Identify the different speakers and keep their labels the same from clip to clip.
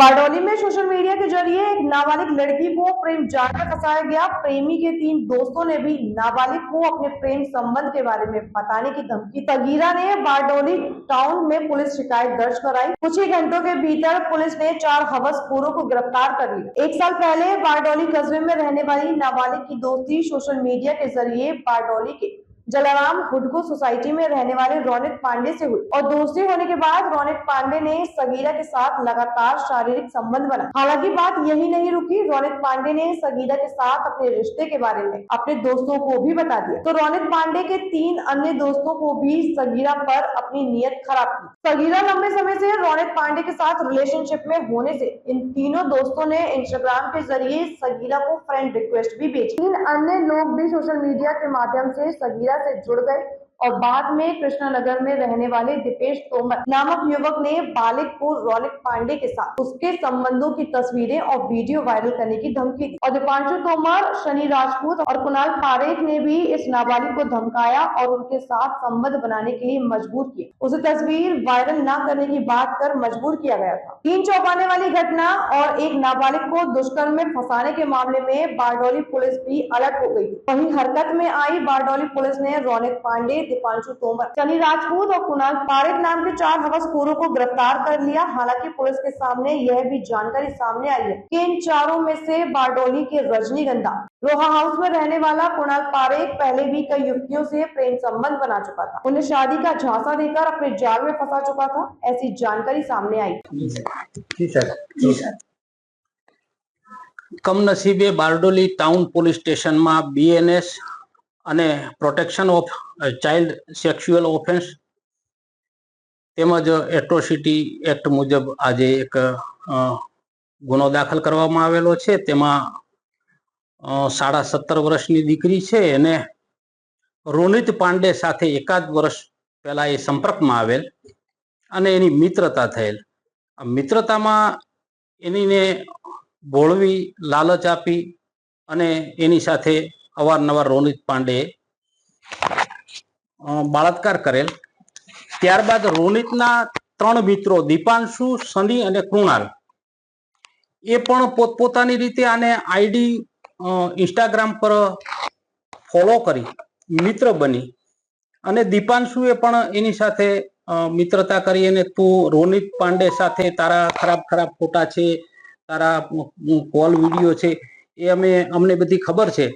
Speaker 1: बारडोली में social media के जरिए एक नाबालिग लड़की को प्रेम जाल में फंसाया गया। प्रेमी के 3 दोस्तों ने भी नाबालिग को अपने प्रेम संबंध के बारे में बताने की धमकी। सगीरा ने बारडोली टाउन में पुलिस शिकायत दर्ज कराई। कुछ ही घंटों के भीतर पुलिस ने 4 हवसखोरों को गिरफ्तार कर लिया। 1 साल पहले बारडोली कस्बे में रहने वाली नाबालिग की दोस्ती सोशल मीडिया के जरिए बारडोली के जलाराम हुडको सोसाइटी में रहने वाले रौनक पांडे से हुई और दोस्ती होने के बाद रौनक पांडे ने सगीरा के साथ लगातार शारीरिक संबंध बनाए। हालांकि बात यही नहीं रुकी। रौनक पांडे ने सगीरा के साथ अपने रिश्ते के बारे में अपने दोस्तों को भी बता दिया, तो रौनक पांडे के 3 अन्य दोस्तों को भी सगीरा पर अपनी नीयत खराब की। सगीरा लंबे समय से रौनक पांडे के साथ रिलेशनशिप में होने से इन तीनों दोस्तों ने इंस्टाग्राम के जरिए सगीरा को फ्रेंड रिक्वेस्ट भी भेजी। 3 अन्य लोग भी सोशल मीडिया के माध्यम से सगीरा से जुड़ गए और बाद में कृष्णानगर में रहने वाले दीपेश तोमर नामक युवक ने बालिग को रौनक पांडे के साथ उसके संबंधों की तस्वीरें और वीडियो वायरल करने की धमकी दी और दीपांशु तोमर, शनि राजपूत और कुणाल पारेख ने भी इस नाबालिग को धमकाया और उनके साथ संबंध बनाने के लिए मजबूर किया। उसे तस्वीर वायरल न करने की बात कर मजबूर किया गया था। 3 चौंकाने वाली घटना और एक नाबालिग को दुष्कर्म में फंसाने के मामले में बारडोली पुलिस भी अलर्ट हो गई। वहीं हरकत में आई बारडोली पुलिस ने रौनक पांडे, दीपांशु तोमर, शनि राजपूत और कुणाल पारेख नाम के 4 हवसखोरों को गिरफ्तार कर लिया। हालांकि पुलिस के सामने यह भी जानकारी सामने आई है कि इन चारों में से बारडोली के रजनीगंधा रोहा हाउस में रहने वाला कुणाल पारेख पहले भी कई युवतियों से प्रेम संबंध बना चुका था। उन्हें शादी का झांसा देकर अपने जाल में फंसा चुका था, ऐसी जानकारी सामने आई।
Speaker 2: जी सर।
Speaker 3: कमनसीबे बारडोली टाउन पुलिस स्टेशन में बीएनएस અને protection of child sexual offence તેમજ એટ્રોસિટી એક્ટ મુજબ આજે એક ગુનો દાખલ કરવામાં આવેલો છે। તેમાં 17.5 વર્ષની દીકરી છે એને રોનિત પાંડે સાથે એકાદ વર્ષ પહેલા એ સંપર્કમાં આવેલ અને એની મિત્રતા થયેલ। મિત્રતામાં એનીને ભોળવી લાલચ આપી અને એની સાથે અવારનવાર રોનિત પાંડે બળાત્કાર કરેલ। ત્યારબાદ રોનિતના 3 મિત્રો દીપાંશુ, શનિ અને કૃણાલ એ પણ પોતપોતાની રીતે આને આઈડી ઇન્સ્ટાગ્રામ પર ફોલો કરી મિત્ર બની અને દીપાંશુએ પણ એની સાથે મિત્રતા કરી અને તું રોનિત પાંડે સાથે તારા ખરાબ ખરાબ ફોટા છે, તારા કોલ વિડીયો છે એ અમને બધી ખબર છે,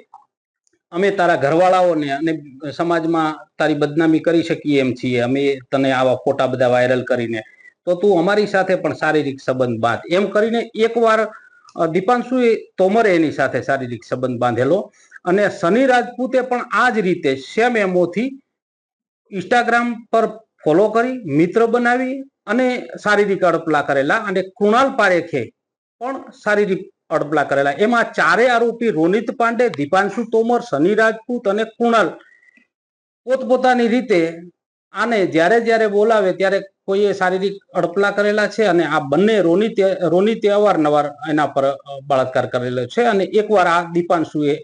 Speaker 3: અમે તારા ઘરવાળાઓને અને સમાજમાં તારી બદનામી કરી શકીએ એમ છીએ, અમે તને આવા ફોટા બધા વાયરલ કરીને, તો તું અમારી સાથે પણ શારીરિક સંબંધ બાંધ એમ કરીને એકવાર દીપાંશુએ તોમરે એની સાથે શારીરિક સંબંધ બાંધેલો અને શનિ રાજપૂતે પણ આ જ રીતે સેમ એમોથી ઇન્સ્ટાગ્રામ પર ફોલો કરી મિત્ર બનાવી અને શારીરિક અડપલા કરેલા અને કૃણાલ પારેખે પણ શારીરિક અડપલા કરેલા। એમાં 4 આરોપી રોનિત પાંડે, દીપાંશુ તોમર, શનિ રાજપૂત અને કૃણાલ પોતપોતાની રીતે આને જ્યારે જ્યારે બોલાવે ત્યારે કોઈએ શારીરિક અડપલા કરેલા છે અને આ બંને રોનિતે અવારનવાર એના પર બળાત્કાર કરેલો છે અને એકવાર આ દીપાંશુએ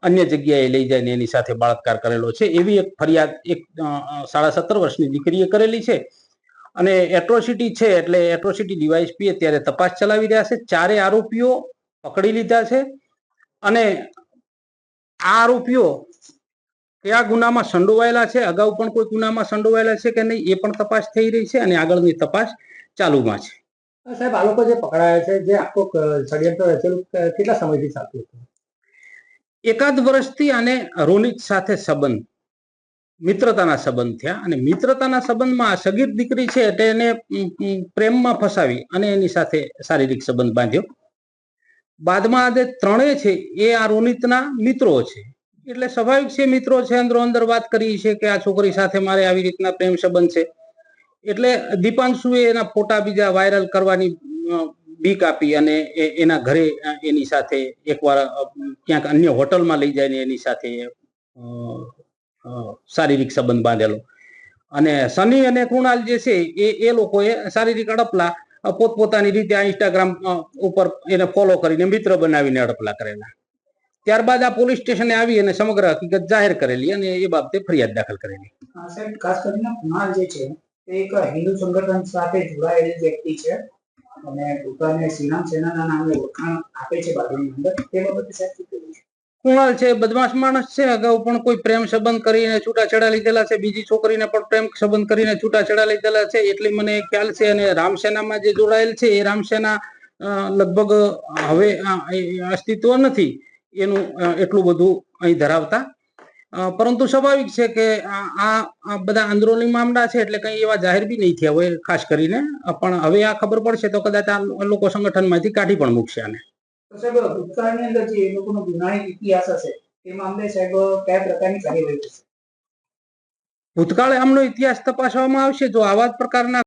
Speaker 3: અન્ય જગ્યાએ લઈ જઈને એની સાથે બળાત્કાર કરેલો છે એવી એક ફરિયાદ એક 17.5 વર્ષની દીકરીએ કરેલી છે અને એટ્રોસિટી છે એટલે એટ્રોસિટી ડીવાયએસપી અત્યારે તપાસ ચલાવી રહ્યા છે। 4 આરોપીઓ પકડી લીધા છે અને આ આરોપીઓ કયા ગુનામાં સંડોવાયેલા છે, અગાઉ પણ કોઈ ગુનામાં સંડોવાયેલા છે કે નહીં એ પણ તપાસ થઈ રહી છે અને આગળની તપાસ ચાલુમાં છે।
Speaker 2: સાહેબ, આ લોકો જે પકડાયા છે, જે આખો ષડયંત્ર રચેલું કેટલા સમયથી ચાલતું હતું?
Speaker 3: એકાદ વર્ષથી આને રોનિત સાથે સંબંધ મિત્રતાના સંબંધ થયા અને મિત્રતાના સંબંધમાં સગીર દીકરી છે એટલે એને પ્રેમમાં ફસાવી અને એની સાથે શારીરિક સંબંધ બાંધ્યો। બાદમાં આ જે 3 છે એ આ રોનિતના મિત્રો છે એટલે સ્વાભાવિક છે, મિત્રો છે, અંદરો અંદર વાત કરી છે કે આ છોકરી સાથે મારે આવી રીતના પ્રેમ સંબંધ છે એટલે દીપાંશુએ એના ફોટા બીજા વાયરલ કરવાની બીક આપી અને એના ઘરે એની સાથે એકવાર ક્યાંક અન્ય હોટલમાં લઈ જઈને એની સાથે શારીરિક સંબંધ બાંધેલો અને શનિ અને કૃણાલ જે છે એ લોકોએ શારીરિક અડપલા પોતપોતાની રીતે આ ઇન્સ્ટાગ્રામ ઉપર એને ફોલો કરીને મિત્ર બનાવીને અડપલા કરેલા। ત્યારબાદ આ પોલીસ સ્ટેશને આવી અને સમગ્ર હકીકત જાહેર કરેલી અને એ બાબતે ફરિયાદ દાખલ કરેલી।
Speaker 2: સાહેબ, ખાસ કરીને કૃણાલ જે છે તે એક હિન્દુ સંગઠન સાથે જોડાયેલી વ્યક્તિ છે અને પોતાને શ્રીરામ સેનાના નામે ઓળખાણ આપે છે બારડોલીની અંદર તે બાબતે સાહેબ શું કહેવું છે?
Speaker 3: કુણાલ છે બદમાશ માણસ છે. અગાઉ પણ કોઈ પ્રેમ સંબંધ કરીને છૂટાછેડા લીધેલા છે. બીજી છોકરીને પણ પ્રેમ સંબંધ કરીને છૂટાછેડા લીધેલા છે એટલી મને ખ્યાલ છે. અને રામસેનામાં જે જોડાયેલ છે એ રામસેના લગભગ હવે અસ્તિત્વ નથી એનું એટલું બધું અહીં ધરાવતા. પરંતુ સ્વાભાવિક છે કે આ બધા અંદરોની મામલા છે એટલે કઈ એવા જાહેર બી નહીં થયા હોય ખાસ કરીને. પણ હવે આ ખબર પડશે તો કદાચ આ લોકો સંગઠનમાંથી કાઢી પણ મૂકશે આને.
Speaker 2: તો સાહેબ ભૂતકાળની અંદર જે એ લોકોનો ગુનાહિત ઇતિહાસ હશે તે મામલે સાહેબ કયા પ્રકારની કાર્યવાહી થશે?
Speaker 3: ભૂતકાળે આમનો ઇતિહાસ તપાસવામાં આવશે. જો આવા જ પ્રકારના